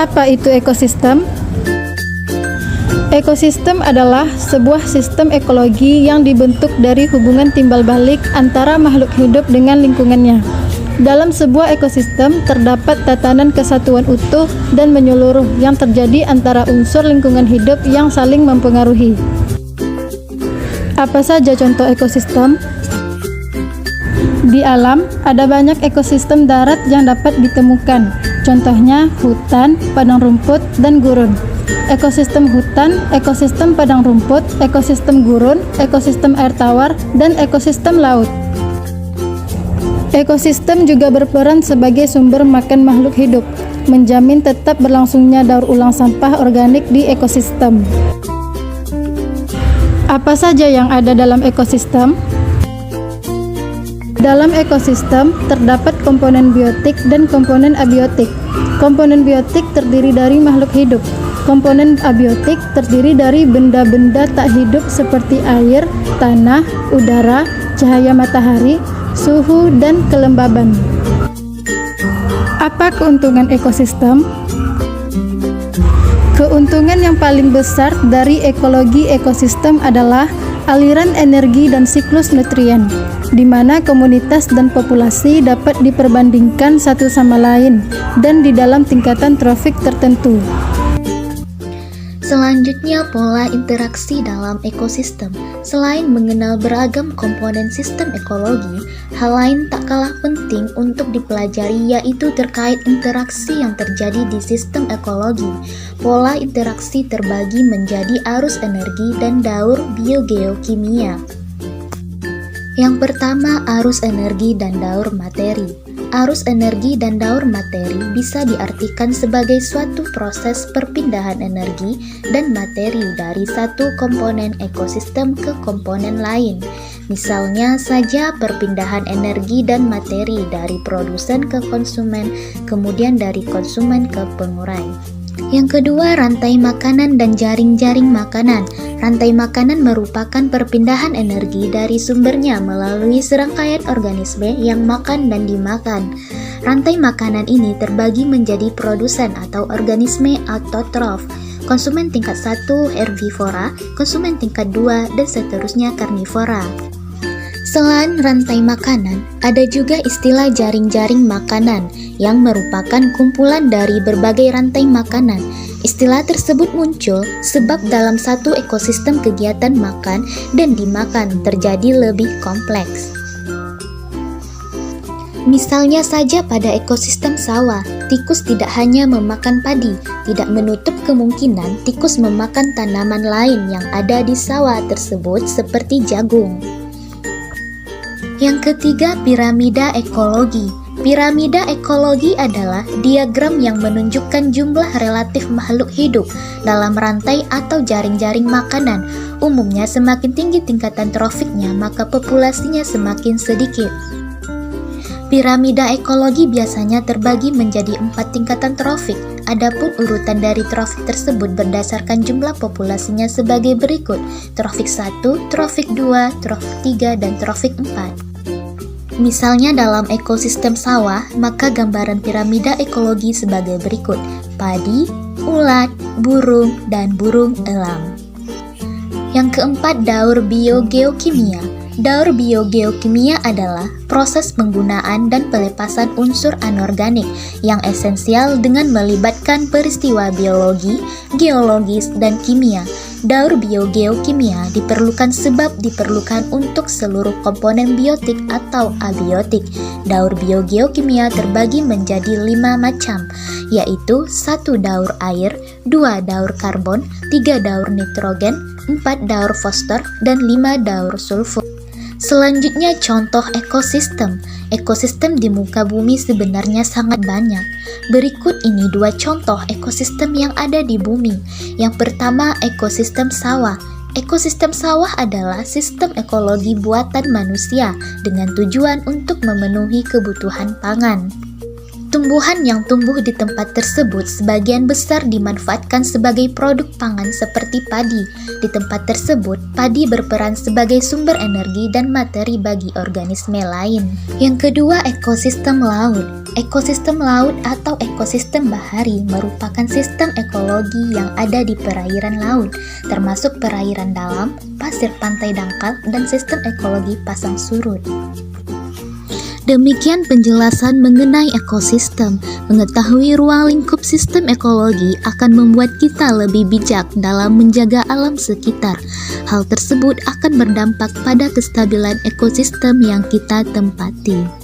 Apa itu ekosistem? Ekosistem adalah sebuah sistem ekologi yang dibentuk dari hubungan timbal balik antara makhluk hidup dengan lingkungannya. Dalam sebuah ekosistem terdapat tatanan kesatuan utuh dan menyeluruh yang terjadi antara unsur lingkungan hidup yang saling mempengaruhi. Apa saja contoh ekosistem? Di alam, ada banyak ekosistem darat yang dapat ditemukan. Contohnya hutan, padang rumput, dan gurun. Ekosistem hutan, ekosistem padang rumput, ekosistem gurun, ekosistem air tawar, dan ekosistem laut. Ekosistem juga berperan sebagai sumber makan makhluk hidup, menjamin tetap berlangsungnya daur ulang sampah organik di ekosistem. Apa saja yang ada dalam ekosistem? Dalam ekosistem terdapat komponen biotik dan komponen abiotik. Komponen biotik terdiri dari makhluk hidup. Komponen abiotik terdiri dari benda-benda tak hidup seperti air, tanah, udara, cahaya matahari, suhu, dan kelembaban. Apa keuntungan ekosistem? Keuntungan yang paling besar dari ekologi ekosistem adalah aliran energi dan siklus nutrien, di mana komunitas dan populasi dapat diperbandingkan satu sama lain dan di dalam tingkatan trofik tertentu. Selanjutnya, pola interaksi dalam ekosistem. Selain mengenal beragam komponen sistem ekologi, hal lain tak kalah penting untuk dipelajari yaitu terkait interaksi yang terjadi di sistem ekologi. Pola interaksi terbagi menjadi arus energi dan daur biogeokimia. Yang pertama, arus energi dan daur materi. Arus energi dan daur materi bisa diartikan sebagai suatu proses perpindahan energi dan materi dari satu komponen ekosistem ke komponen lain. Misalnya saja perpindahan energi dan materi dari produsen ke konsumen, kemudian dari konsumen ke pengurai. Yang kedua, rantai makanan dan jaring-jaring makanan. Rantai makanan merupakan perpindahan energi dari sumbernya melalui serangkaian organisme yang makan dan dimakan. Rantai makanan ini terbagi menjadi produsen atau organisme autotrof, konsumen tingkat 1 herbivora, konsumen tingkat 2, dan seterusnya karnivora. Selain rantai makanan, ada juga istilah jaring-jaring makanan yang merupakan kumpulan dari berbagai rantai makanan. Istilah tersebut muncul sebab dalam satu ekosistem kegiatan makan dan dimakan terjadi lebih kompleks. Misalnya saja pada ekosistem sawah, tikus tidak hanya memakan padi, tidak menutup kemungkinan tikus memakan tanaman lain yang ada di sawah tersebut seperti jagung. Yang ketiga, piramida ekologi. Piramida ekologi adalah diagram yang menunjukkan jumlah relatif makhluk hidup dalam rantai atau jaring-jaring makanan. Umumnya semakin tinggi tingkatan trofiknya, maka populasinya semakin sedikit. Piramida ekologi biasanya terbagi menjadi 4 tingkatan trofik. Adapun urutan dari trofik tersebut berdasarkan jumlah populasinya sebagai berikut: trofik 1, trofik 2, trofik 3, dan trofik 4. Misalnya dalam ekosistem sawah, maka gambaran piramida ekologi sebagai berikut: padi, ulat, burung, dan burung elang. Yang keempat, daur biogeokimia. Daur biogeokimia adalah proses penggunaan dan pelepasan unsur anorganik yang esensial dengan melibatkan peristiwa biologi, geologis, dan kimia. Daur biogeokimia diperlukan sebab diperlukan untuk seluruh komponen biotik atau abiotik. Daur biogeokimia terbagi menjadi 5 macam, yaitu 1 daur air, 2 daur karbon, 3 daur nitrogen, 4 daur fosfor, dan 5 daur sulfur. Selanjutnya, contoh ekosistem. Ekosistem di muka bumi sebenarnya sangat banyak. Berikut ini 2 contoh ekosistem yang ada di bumi. Yang pertama, ekosistem sawah. Ekosistem sawah adalah sistem ekologi buatan manusia dengan tujuan untuk memenuhi kebutuhan pangan. Tumbuhan yang tumbuh di tempat tersebut sebagian besar dimanfaatkan sebagai produk pangan seperti padi. Di tempat tersebut, padi berperan sebagai sumber energi dan materi bagi organisme lain. Yang kedua, ekosistem laut. Ekosistem laut atau ekosistem bahari merupakan sistem ekologi yang ada di perairan laut, termasuk perairan dalam, pasir pantai dangkal, dan sistem ekologi pasang surut. Demikian penjelasan mengenai ekosistem. Mengetahui ruang lingkup sistem ekologi akan membuat kita lebih bijak dalam menjaga alam sekitar. Hal tersebut akan berdampak pada kestabilan ekosistem yang kita tempati.